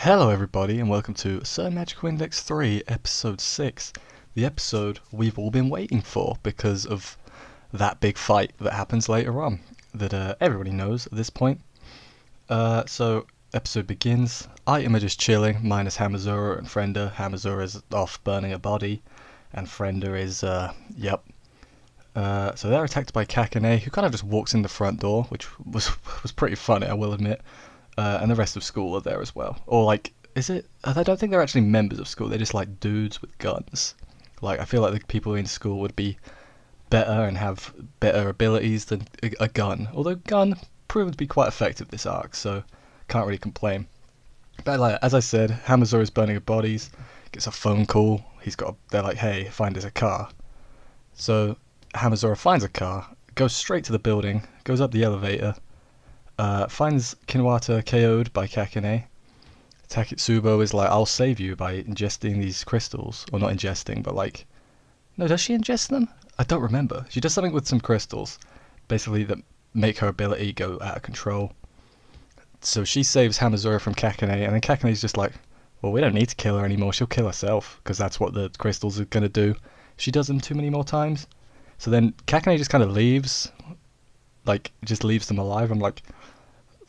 Hello everybody and welcome to Sir Magical Index 3 episode 6, the episode we've all been waiting for because of that big fight that happens later on that everybody knows at this point. So episode begins, Item are just chilling minus Hamazura and Frenda. Hamazura is off burning a body and Frenda is, so they're attacked by Kakane, who kind of just walks in the front door, which was pretty funny, I will admit. And the rest of school are there as well. Or like, is it? I don't think they're actually members of school. They're just like dudes with guns. Like, I feel like the people in school would be better and have better abilities than a gun. Although gun proved to be quite effective this arc, so can't really complain. But like, as I said, Hamazura is burning up bodies. Gets a phone call. They're like, hey, find us a car. So Hamazura finds a car, goes straight to the building, goes up the elevator. Finds Kinwata KO'd by Kakane. Taketsubo is like, I'll save you by ingesting these crystals. Or not ingesting, but like... No, does she ingest them? I don't remember. She does something with some crystals, basically, that make her ability go out of control. So she saves Hamazura from Kakane, and then Kakane's just like, well, we don't need to kill her anymore, she'll kill herself, because that's what the crystals are going to do. She does them too many more times. So then Kakane just kind of leaves, like, just leaves them alive. I'm like...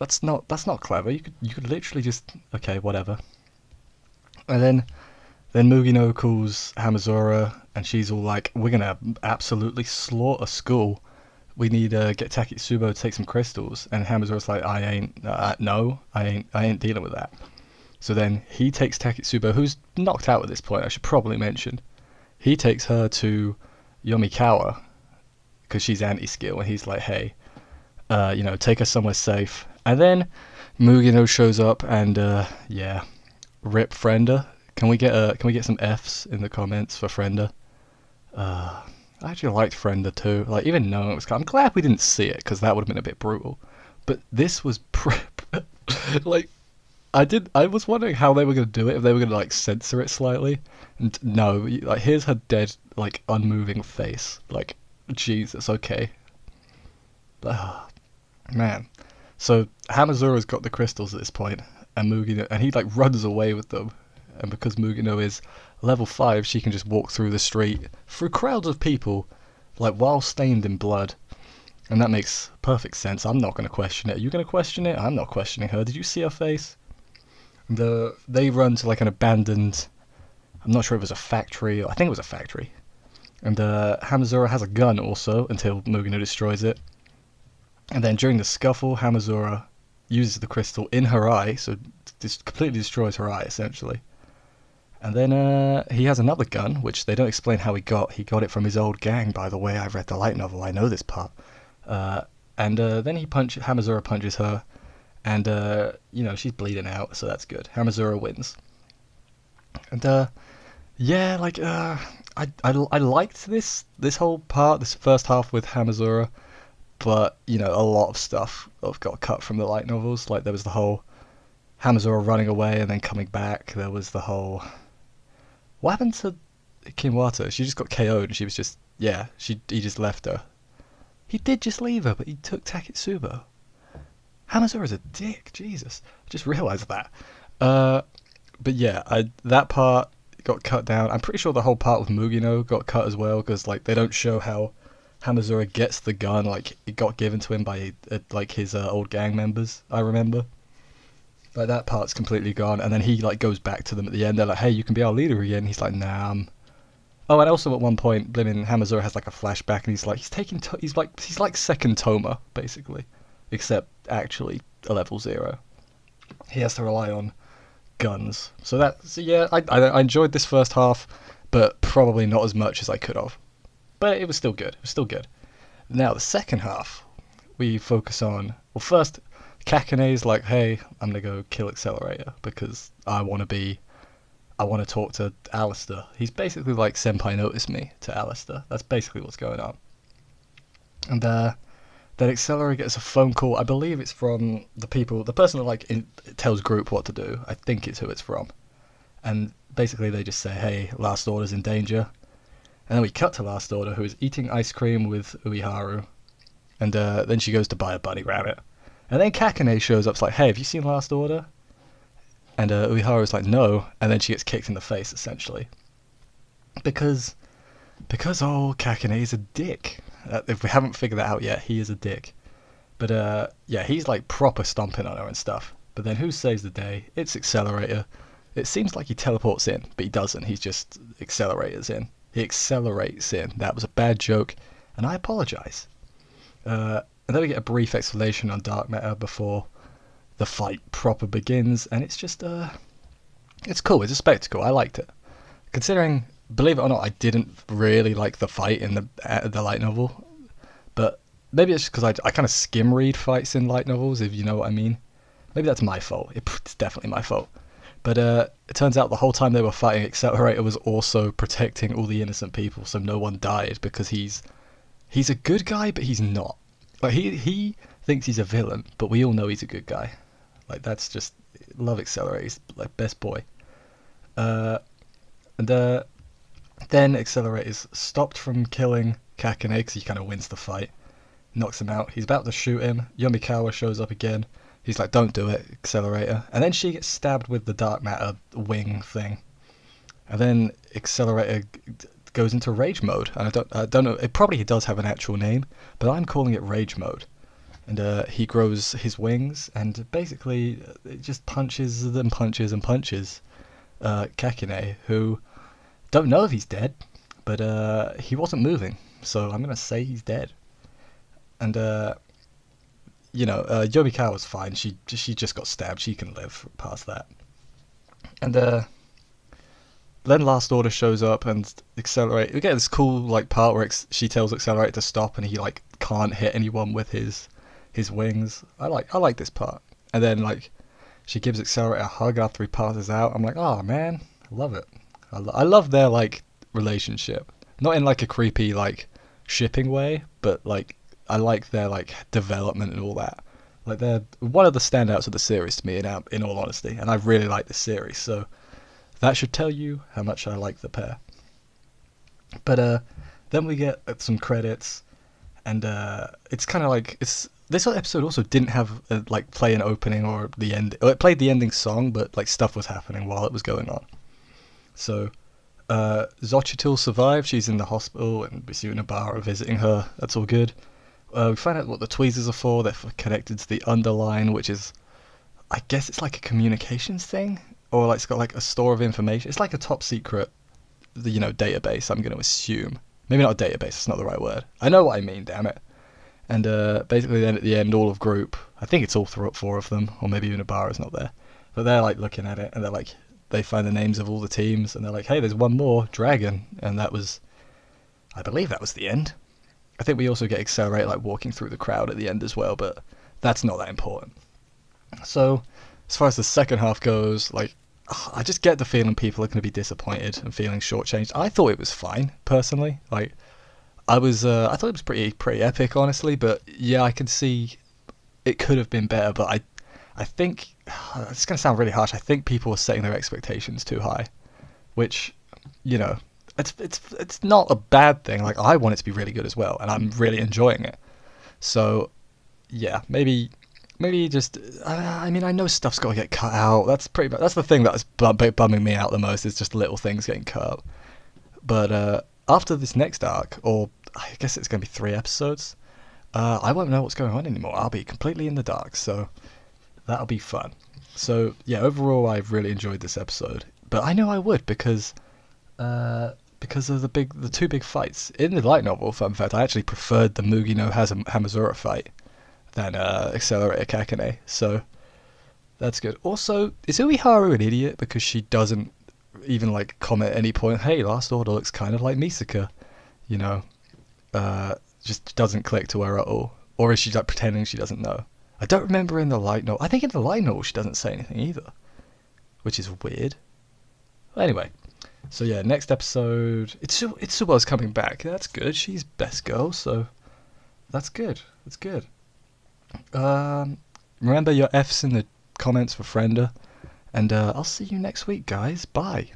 That's not clever. You could literally just, okay, whatever. And then Mugino calls Hamazura and she's all like, we're gonna absolutely slaughter school. We need to get Taketsubo to take some crystals. And Hamazura's like, I ain't dealing with that. So then he takes Taketsubo, who's knocked out at this point, I should probably mention. He takes her to Yomikawa because she's anti-skill, and he's like, hey, take her somewhere safe. And then Mugino shows up and rip Frenda. Can we get some Fs in the comments for Frenda? I actually liked Frenda too. Like, even knowing it was, I'm glad we didn't see it because that would have been a bit brutal. But this was like, I was wondering how they were gonna do it, if they were gonna like censor it slightly. And no, like, here's her dead, like, unmoving face. Like, Jesus, okay. Man. So Hamazura's got the crystals at this point, and Mugino, and he like runs away with them. And because Mugino is level 5, she can just walk through the street through crowds of people, like, while stained in blood. And that makes perfect sense. I'm not going to question it. Are you going to question it? I'm not questioning her. Did you see her face? They run to like an abandoned, I'm not sure if it was a factory, or I think it was a factory. And Hamazura has a gun also until Mugino destroys it. And then during the scuffle, Hamazura uses the crystal in her eye, so just completely destroys her eye, essentially. And then he has another gun, which they don't explain how he got. He got it from his old gang, by the way. I've read the light novel, I know this part. And then Hamazura punches her, and she's bleeding out, so that's good. Hamazura wins. And I liked this whole part, this first half with Hamazura. But, a lot of stuff got cut from the light novels. Like, there was the whole Hamazura running away and then coming back. There was the whole... What happened to Kinwata? She just got KO'd and she was just... Yeah, he just left her. He did just leave her, but he took Taketsubo. Hamazura's a dick, Jesus. I just realised that. But yeah, that part got cut down. I'm pretty sure the whole part with Mugino got cut as well, because, like, they don't show how Hamazura gets the gun. Like, it got given to him by his old gang members, I remember. Like, that part's completely gone, and then he like goes back to them at the end. They're like, hey, you can be our leader again. He's like, nah. Oh, and also at one point, blimmin' Hamazura has like a flashback, and he's like, he's like second Toma, basically, except actually a level 0. He has to rely on guns. So I enjoyed this first half, but probably not as much as I could have. But it was still good. It was still good. Now, the second half, we focus on... Well, first, Kakane's like, hey, I'm going to go kill Accelerator because I want to talk to Alistair. He's basically like, Senpai noticed me to Alistair. That's basically what's going on. And then Accelerator gets a phone call. I believe it's from the person that like tells Group what to do. I think it's who it's from. And basically they just say, hey, Last Order's in danger. And then we cut to Last Order, who is eating ice cream with Ueharu. And then she goes to buy a bunny rabbit. And then Kakane shows up, like, hey, have you seen Last Order? And Uehara's like, no, and then she gets kicked in the face, essentially. Because, oh, Kakune's a dick. If we haven't figured that out yet, he is a dick. But, yeah, he's like proper stomping on her and stuff. But then who saves the day? It's Accelerator. It seems like he teleports in, but he doesn't. He's just accelerators in. He accelerates in. That was a bad joke, and I apologize. And then we get a brief explanation on Dark Matter before the fight proper begins, and it's just it's cool. It's a spectacle. I liked it. Considering, believe it or not, I didn't really like the fight in the light novel, but maybe it's because I kind of skim read fights in light novels, if you know what I mean. Maybe that's my fault. It's definitely my fault. But it turns out the whole time they were fighting, Accelerator was also protecting all the innocent people, so no one died, because he's a good guy, but he's not. Like he thinks he's a villain, but we all know he's a good guy. Like that's just love Accelerator. He's like best boy. And then Accelerator is stopped from killing Kakune because he kind of wins the fight, knocks him out. He's about to shoot him. Yomikawa shows up again. He's like, "Don't do it, Accelerator." And then she gets stabbed with the Dark Matter wing thing. And then Accelerator goes into rage mode. And I don't know. It probably does have an actual name, but I'm calling it rage mode. And he grows his wings, and basically it just punches and punches and punches Kakune, who don't know if he's dead, but he wasn't moving, so I'm gonna say he's dead. And Yomikawa's fine. She just got stabbed. She can live past that. And then Last Order shows up and Accelerate. We get this cool like part where she tells Accelerate to stop, and he like can't hit anyone with his wings. I like this part. And then like she gives Accelerate a hug after he passes out. I'm like, oh man, I love it. I love their like relationship. Not in like a creepy like shipping way, but like I like their like development and all that. Like they're one of the standouts of the series to me, in all honesty, and I really like the series, so that should tell you how much I like the pair. But then we get some credits, and it's kind of like this episode also didn't have like play an opening or the end. It played the ending song, but like stuff was happening while it was going on. So Xochitl survived. She's in the hospital, and Bisu and Nobara are visiting her. That's all good. We find out what the tweezers are for. They're connected to the Underline, which is, I guess it's like a communications thing, or like it's got like a store of information. It's like a top secret, database. I'm going to assume. Maybe not a database. It's not the right word. I know what I mean. Damn it. And basically, then at the end, all of group. I think it's all four of them, or maybe even Nobara's not there. But they're like looking at it, and they're like, they find the names of all the teams, and they're like, hey, there's one more, Dragon. And that was, I believe that was the end. I think we also get Accelerate like walking through the crowd at the end as well, but that's not that important. So, as far as the second half goes, like, I just get the feeling people are going to be disappointed and feeling shortchanged. I thought it was fine, personally. Like, I thought it was pretty epic, honestly, but yeah, I can see it could have been better, but I think, it's going to sound really harsh, I think people were setting their expectations too high, which, it's not a bad thing. Like, I want it to be really good as well, and I'm really enjoying it. So, yeah, maybe just, I mean, I know stuff's got to get cut out. That's the thing that's bumming me out the most, is just little things getting cut out. But after this next arc, or I guess it's going to be 3 episodes, I won't know what's going on anymore. I'll be completely in the dark, so that'll be fun. So, yeah, overall, I've really enjoyed this episode. But I know I would, because of the 2 big fights. In the light novel, fun fact, I actually preferred the Mugi no Hamazura fight than Accelerator Kakune, so that's good. Also, is Uehara an idiot because she doesn't even like comment at any point, hey, Last Order looks kind of like Misaka, just doesn't click to her at all? Or is she like pretending she doesn't know? I don't remember in the light novel. I think in the light novel she doesn't say anything either, which is weird. Well, anyway, so yeah, next episode, Itsuba's coming back. That's good. She's best girl, so that's good. That's good. Remember your F's in the comments for Frenda, and I'll see you next week, guys. Bye.